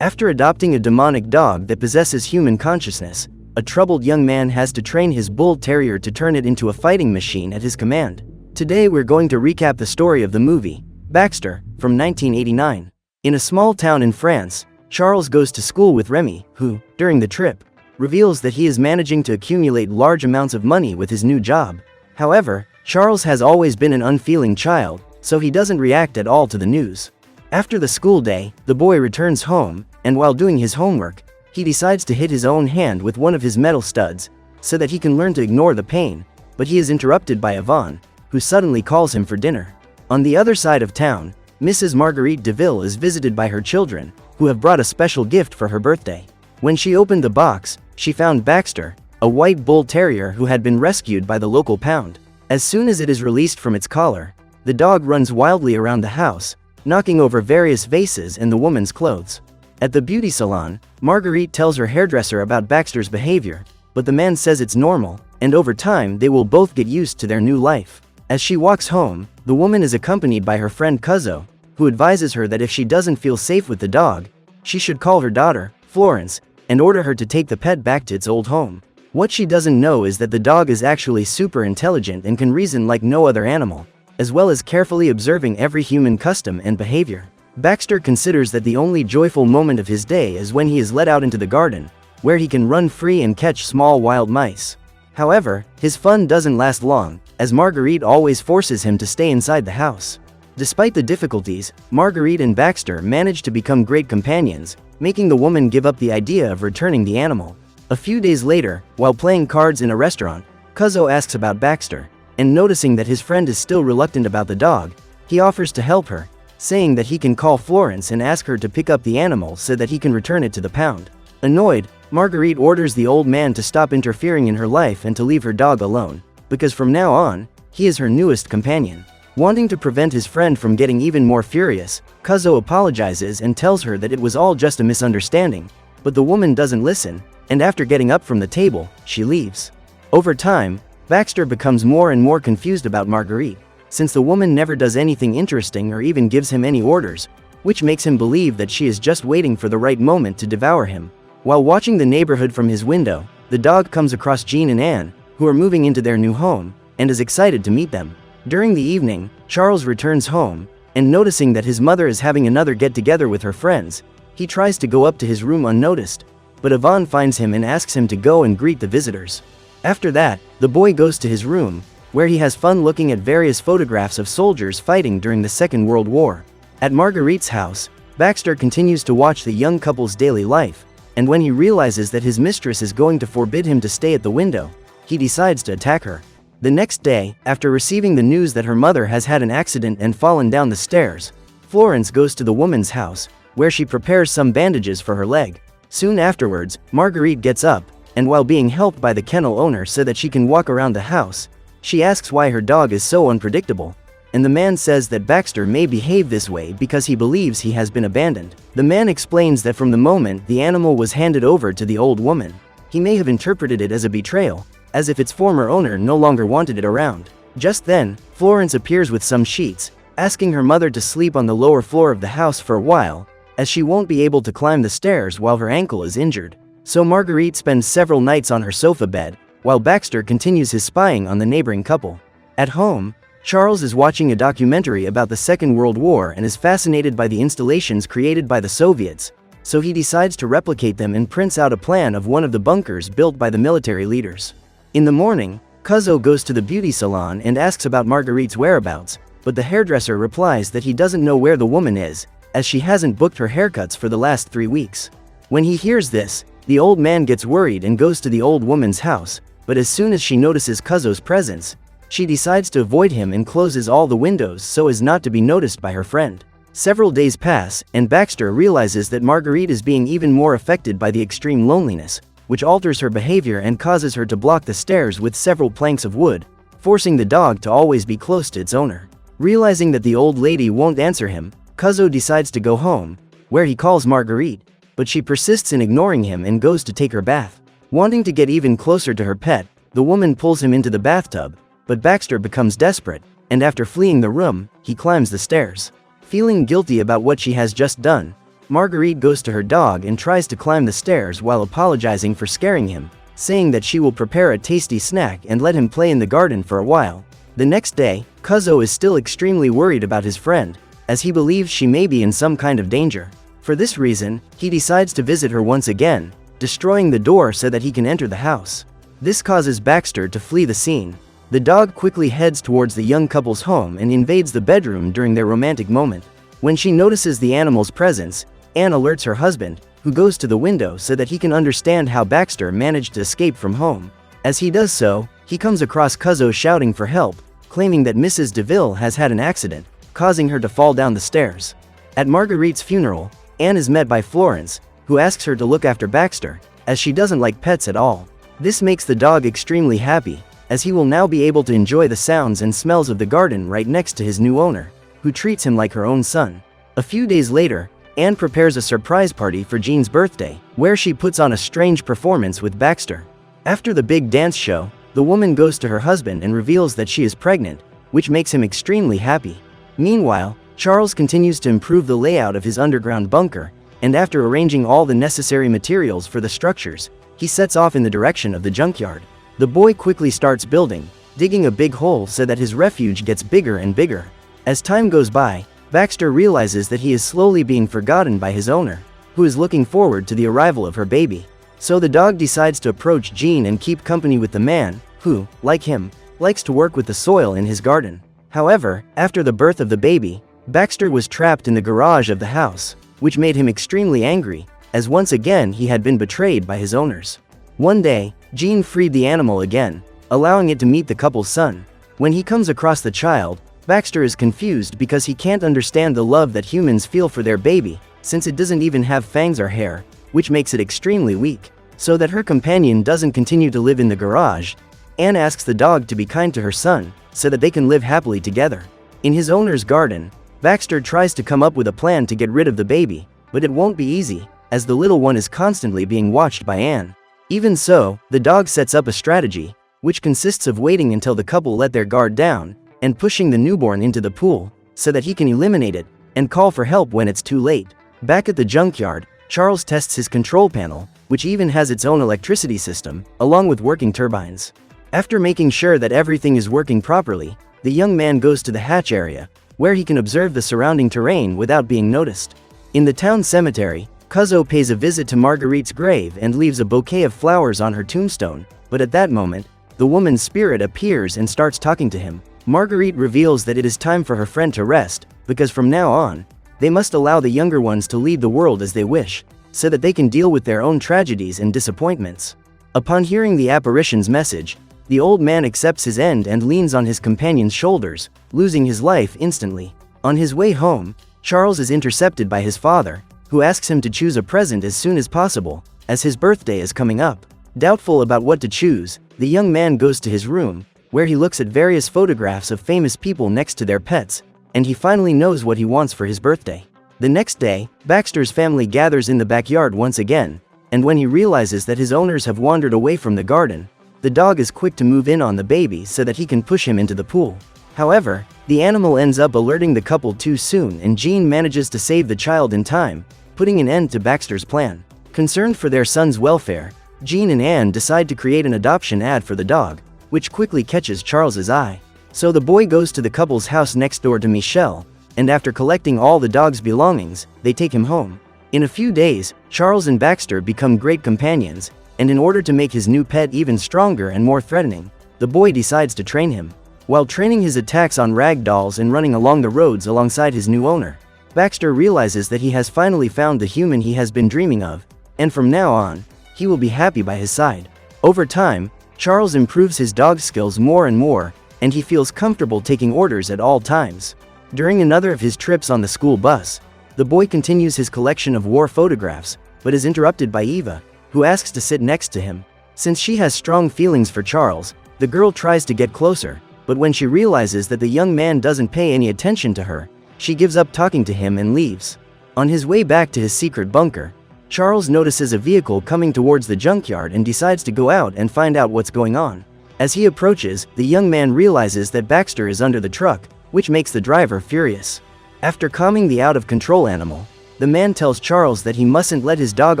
After adopting a demonic dog that possesses human consciousness, a troubled young man has to train his bull terrier to turn it into a fighting machine at his command. Today we're going to recap the story of the movie, Baxter, from 1989. In a small town in France, Charles goes to school with Remy, who, during the trip, reveals that he is managing to accumulate large amounts of money with his new job. However, Charles has always been an unfeeling child, so he doesn't react at all to the news. After the school day, the boy returns home, and while doing his homework, he decides to hit his own hand with one of his metal studs, so that he can learn to ignore the pain, but he is interrupted by Yvonne, who suddenly calls him for dinner. On the other side of town, Mrs. Marguerite Deville is visited by her children, who have brought a special gift for her birthday. When she opened the box, she found Baxter, a white bull terrier who had been rescued by the local pound. As soon as it is released from its collar, the dog runs wildly around the house, knocking over various vases and the woman's clothes. At the beauty salon, Marguerite tells her hairdresser about Baxter's behavior, but the man says it's normal, and over time they will both get used to their new life. As she walks home, the woman is accompanied by her friend Cuzzo, who advises her that if she doesn't feel safe with the dog, she should call her daughter, Florence, and order her to take the pet back to its old home. What she doesn't know is that the dog is actually super intelligent and can reason like no other animal, as well as carefully observing every human custom and behavior. Baxter considers that the only joyful moment of his day is when he is let out into the garden, where he can run free and catch small wild mice. However, his fun doesn't last long, as Marguerite always forces him to stay inside the house. Despite the difficulties, Marguerite and Baxter manage to become great companions, making the woman give up the idea of returning the animal. A few days later, while playing cards in a restaurant, Cuzzo asks about Baxter, and noticing that his friend is still reluctant about the dog, he offers to help her, saying that he can call Florence and ask her to pick up the animal so that he can return it to the pound. Annoyed, Marguerite orders the old man to stop interfering in her life and to leave her dog alone, because from now on, he is her newest companion. Wanting to prevent his friend from getting even more furious, Cuzzo apologizes and tells her that it was all just a misunderstanding, but the woman doesn't listen, and after getting up from the table, she leaves. Over time, Baxter becomes more and more confused about Marguerite, since the woman never does anything interesting or even gives him any orders, which makes him believe that she is just waiting for the right moment to devour him. While watching the neighborhood from his window, the dog comes across Jean and Anne, who are moving into their new home, and is excited to meet them. During the evening, Charles returns home, and noticing that his mother is having another get-together with her friends, he tries to go up to his room unnoticed, but Yvonne finds him and asks him to go and greet the visitors. After that, the boy goes to his room, where he has fun looking at various photographs of soldiers fighting during the Second World War. At Marguerite's house, Baxter continues to watch the young couple's daily life, and when he realizes that his mistress is going to forbid him to stay at the window, he decides to attack her. The next day, after receiving the news that her mother has had an accident and fallen down the stairs, Florence goes to the woman's house, where she prepares some bandages for her leg. Soon afterwards, Marguerite gets up, and while being helped by the kennel owner so that she can walk around the house, she asks why her dog is so unpredictable, and the man says that Baxter may behave this way because he believes he has been abandoned. The man explains that from the moment the animal was handed over to the old woman, he may have interpreted it as a betrayal, as if its former owner no longer wanted it around. Just then, Florence appears with some sheets, asking her mother to sleep on the lower floor of the house for a while, as she won't be able to climb the stairs while her ankle is injured. So Marguerite spends several nights on her sofa bed, while Baxter continues his spying on the neighboring couple. At home, Charles is watching a documentary about the Second World War and is fascinated by the installations created by the Soviets, so he decides to replicate them and prints out a plan of one of the bunkers built by the military leaders. In the morning, Cuzzo goes to the beauty salon and asks about Marguerite's whereabouts, but the hairdresser replies that he doesn't know where the woman is, as she hasn't booked her haircuts for the last 3 weeks. When he hears this, the old man gets worried and goes to the old woman's house, but as soon as she notices Cuzzo's presence, she decides to avoid him and closes all the windows so as not to be noticed by her friend. Several days pass, and Baxter realizes that Marguerite is being even more affected by the extreme loneliness, which alters her behavior and causes her to block the stairs with several planks of wood, forcing the dog to always be close to its owner. Realizing that the old lady won't answer him, Cuzzo decides to go home, where he calls Marguerite, but she persists in ignoring him and goes to take her bath. Wanting to get even closer to her pet, the woman pulls him into the bathtub, but Baxter becomes desperate, and after fleeing the room, he climbs the stairs. Feeling guilty about what she has just done, Marguerite goes to her dog and tries to climb the stairs while apologizing for scaring him, saying that she will prepare a tasty snack and let him play in the garden for a while. The next day, Kuzo is still extremely worried about his friend, as he believes she may be in some kind of danger. For this reason, he decides to visit her once again, destroying the door so that he can enter the house. This causes Baxter to flee the scene. The dog quickly heads towards the young couple's home and invades the bedroom during their romantic moment. When she notices the animal's presence, Anne alerts her husband, who goes to the window so that he can understand how Baxter managed to escape from home. As he does so, he comes across Kuzo shouting for help, claiming that Mrs. DeVille has had an accident, causing her to fall down the stairs. At Marguerite's funeral, Anne is met by Florence, who asks her to look after Baxter, as she doesn't like pets at all. This makes the dog extremely happy, as he will now be able to enjoy the sounds and smells of the garden right next to his new owner, who treats him like her own son. A few days later, Anne prepares a surprise party for Jean's birthday, where she puts on a strange performance with Baxter. After the big dance show, the woman goes to her husband and reveals that she is pregnant, which makes him extremely happy. Meanwhile, Charles continues to improve the layout of his underground bunker, and after arranging all the necessary materials for the structures, he sets off in the direction of the junkyard. The boy quickly starts building, digging a big hole so that his refuge gets bigger and bigger. As time goes by, Baxter realizes that he is slowly being forgotten by his owner, who is looking forward to the arrival of her baby. So the dog decides to approach Jean and keep company with the man, who, like him, likes to work with the soil in his garden. However, after the birth of the baby, Baxter was trapped in the garage of the house, which made him extremely angry, as once again he had been betrayed by his owners. One day, Jean freed the animal again, allowing it to meet the couple's son. When he comes across the child, Baxter is confused because he can't understand the love that humans feel for their baby, since it doesn't even have fangs or hair, which makes it extremely weak. So that her companion doesn't continue to live in the garage, Anne asks the dog to be kind to her son, so that they can live happily together. In his owner's garden, Baxter tries to come up with a plan to get rid of the baby, but it won't be easy, as the little one is constantly being watched by Anne. Even so, the dog sets up a strategy, which consists of waiting until the couple let their guard down, and pushing the newborn into the pool, so that he can eliminate it, and call for help when it's too late. Back at the junkyard, Charles tests his control panel, which even has its own electricity system, along with working turbines. After making sure that everything is working properly, the young man goes to the hatch area, where he can observe the surrounding terrain without being noticed. In the town cemetery, Kuzo pays a visit to Marguerite's grave and leaves a bouquet of flowers on her tombstone, but at that moment, the woman's spirit appears and starts talking to him. Marguerite reveals that it is time for her friend to rest, because from now on, they must allow the younger ones to lead the world as they wish, so that they can deal with their own tragedies and disappointments. Upon hearing the apparition's message, the old man accepts his end and leans on his companion's shoulders, losing his life instantly. On his way home, Charles is intercepted by his father, who asks him to choose a present as soon as possible, as his birthday is coming up. Doubtful about what to choose, the young man goes to his room, where he looks at various photographs of famous people next to their pets, and he finally knows what he wants for his birthday. The next day, Baxter's family gathers in the backyard once again, and when he realizes that his owners have wandered away from the garden, the dog is quick to move in on the baby so that he can push him into the pool. However, the animal ends up alerting the couple too soon and Jean manages to save the child in time, putting an end to Baxter's plan. Concerned for their son's welfare, Jean and Anne decide to create an adoption ad for the dog, which quickly catches Charles's eye. So the boy goes to the couple's house next door to Michelle, and after collecting all the dog's belongings, they take him home. In a few days, Charles and Baxter become great companions, and in order to make his new pet even stronger and more threatening, the boy decides to train him. While training his attacks on rag dolls and running along the roads alongside his new owner, Baxter realizes that he has finally found the human he has been dreaming of, and from now on, he will be happy by his side. Over time, Charles improves his dog skills more and more, and he feels comfortable taking orders at all times. During another of his trips on the school bus, the boy continues his collection of war photographs, but is interrupted by Eva, who asks to sit next to him. Since she has strong feelings for Charles, the girl tries to get closer, but when she realizes that the young man doesn't pay any attention to her, she gives up talking to him and leaves. On his way back to his secret bunker, Charles notices a vehicle coming towards the junkyard and decides to go out and find out what's going on. As he approaches, the young man realizes that Baxter is under the truck, which makes the driver furious. After calming the out-of-control animal, The man tells Charles that he mustn't let his dog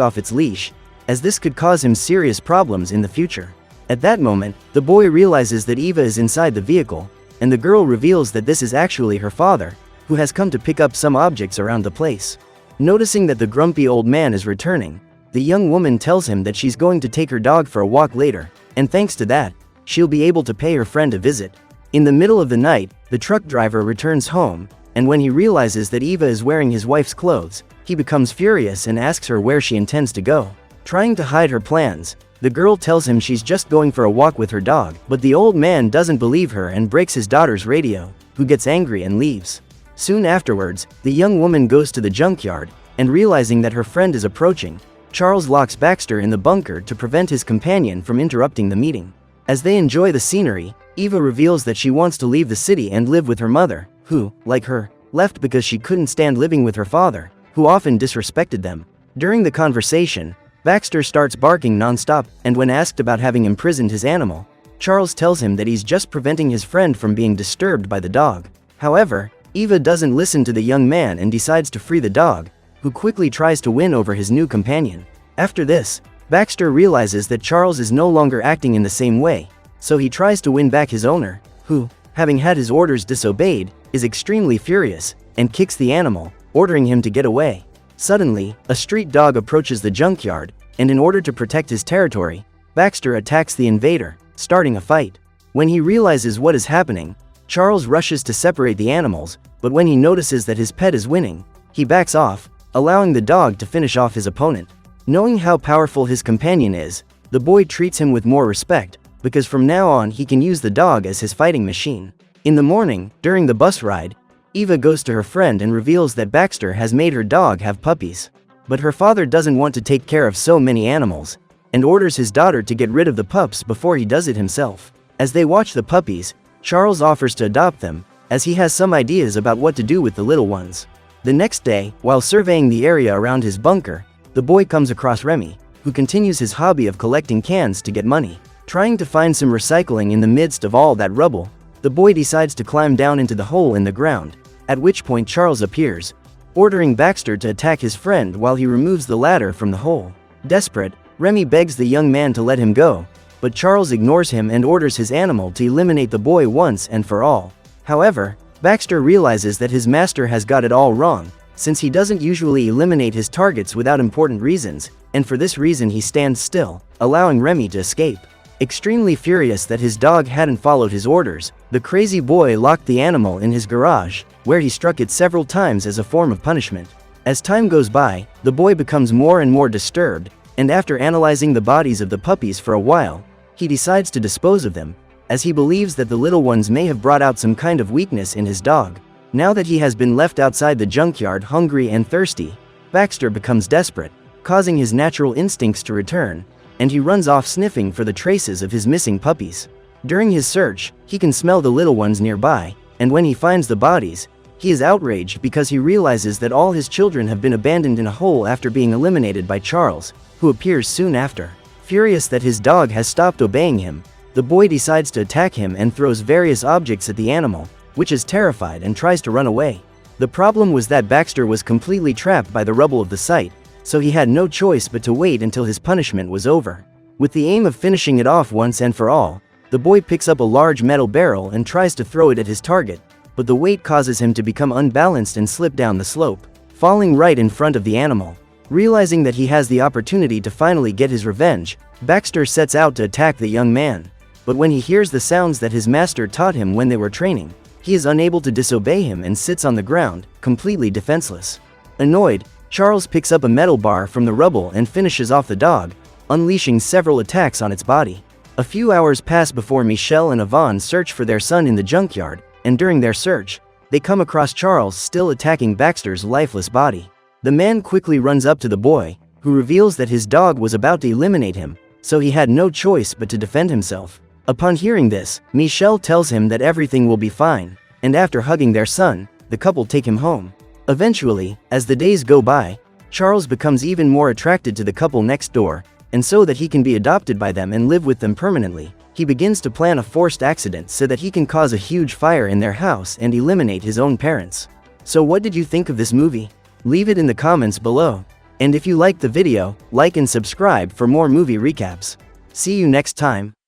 off its leash, as this could cause him serious problems in the future. At that moment, the boy realizes that Eva is inside the vehicle, and the girl reveals that this is actually her father, who has come to pick up some objects around the place. Noticing that the grumpy old man is returning, the young woman tells him that she's going to take her dog for a walk later, and thanks to that, she'll be able to pay her friend a visit. In the middle of the night, the truck driver returns home, and when he realizes that Eva is wearing his wife's clothes, he becomes furious and asks her where she intends to go. Trying to hide her plans, the girl tells him she's just going for a walk with her dog, but the old man doesn't believe her and breaks his daughter's radio, who gets angry and leaves. Soon afterwards, the young woman goes to the junkyard, and realizing that her friend is approaching, Charles locks Baxter in the bunker to prevent his companion from interrupting the meeting. As they enjoy the scenery, Eva reveals that she wants to leave the city and live with her mother, who, like her, left because she couldn't stand living with her father, who often disrespected them. During the conversation, Baxter starts barking non-stop, and when asked about having imprisoned his animal, Charles tells him that he's just preventing his friend from being disturbed by the dog. However, Eva doesn't listen to the young man and decides to free the dog, who quickly tries to win over his new companion. After this, Baxter realizes that Charles is no longer acting in the same way, so he tries to win back his owner, who, having had his orders disobeyed, is extremely furious, and kicks the animal, ordering him to get away. Suddenly, a street dog approaches the junkyard, and in order to protect his territory, Baxter attacks the invader, starting a fight. When he realizes what is happening, Charles rushes to separate the animals, but when he notices that his pet is winning, he backs off, allowing the dog to finish off his opponent. Knowing how powerful his companion is, the boy treats him with more respect, because from now on he can use the dog as his fighting machine. In the morning, during the bus ride, Eva goes to her friend and reveals that Baxter has made her dog have puppies. But her father doesn't want to take care of so many animals, and orders his daughter to get rid of the pups before he does it himself. As they watch the puppies, Charles offers to adopt them, as he has some ideas about what to do with the little ones. The next day, while surveying the area around his bunker, the boy comes across Remy, who continues his hobby of collecting cans to get money. Trying to find some recycling in the midst of all that rubble, the boy decides to climb down into the hole in the ground, at which point Charles appears, ordering Baxter to attack his friend while he removes the ladder from the hole. Desperate, Remy begs the young man to let him go, but Charles ignores him and orders his animal to eliminate the boy once and for all. However, Baxter realizes that his master has got it all wrong, since he doesn't usually eliminate his targets without important reasons, and for this reason he stands still, allowing Remy to escape. Extremely furious that his dog hadn't followed his orders, the crazy boy locked the animal in his garage, where he struck it several times as a form of punishment. As time goes by, the boy becomes more and more disturbed, and after analyzing the bodies of the puppies for a while, he decides to dispose of them, as he believes that the little ones may have brought out some kind of weakness in his dog. Now that he has been left outside the junkyard hungry and thirsty, Baxter becomes desperate, causing his natural instincts to return, and he runs off sniffing for the traces of his missing puppies. During his search, he can smell the little ones nearby, and when he finds the bodies, he is outraged because he realizes that all his children have been abandoned in a hole after being eliminated by Charles, who appears soon after. Furious that his dog has stopped obeying him, the boy decides to attack him and throws various objects at the animal, which is terrified and tries to run away. The problem was that Baxter was completely trapped by the rubble of the site, so he had no choice but to wait until his punishment was over. With the aim of finishing it off once and for all, the boy picks up a large metal barrel and tries to throw it at his target, but the weight causes him to become unbalanced and slip down the slope, falling right in front of the animal. Realizing that he has the opportunity to finally get his revenge, Baxter sets out to attack the young man. But when he hears the sounds that his master taught him when they were training, he is unable to disobey him and sits on the ground, completely defenseless. Annoyed, Charles picks up a metal bar from the rubble and finishes off the dog, unleashing several attacks on its body. A few hours pass before Michelle and Yvonne search for their son in the junkyard, and during their search, they come across Charles still attacking Baxter's lifeless body. The man quickly runs up to the boy, who reveals that his dog was about to eliminate him, so he had no choice but to defend himself. Upon hearing this, Michelle tells him that everything will be fine, and after hugging their son, the couple take him home. Eventually, as the days go by, Charles becomes even more attracted to the couple next door, and so that he can be adopted by them and live with them permanently, he begins to plan a forced accident so that he can cause a huge fire in their house and eliminate his own parents. So what did you think of this movie? Leave it in the comments below. And if you liked the video, like and subscribe for more movie recaps. See you next time.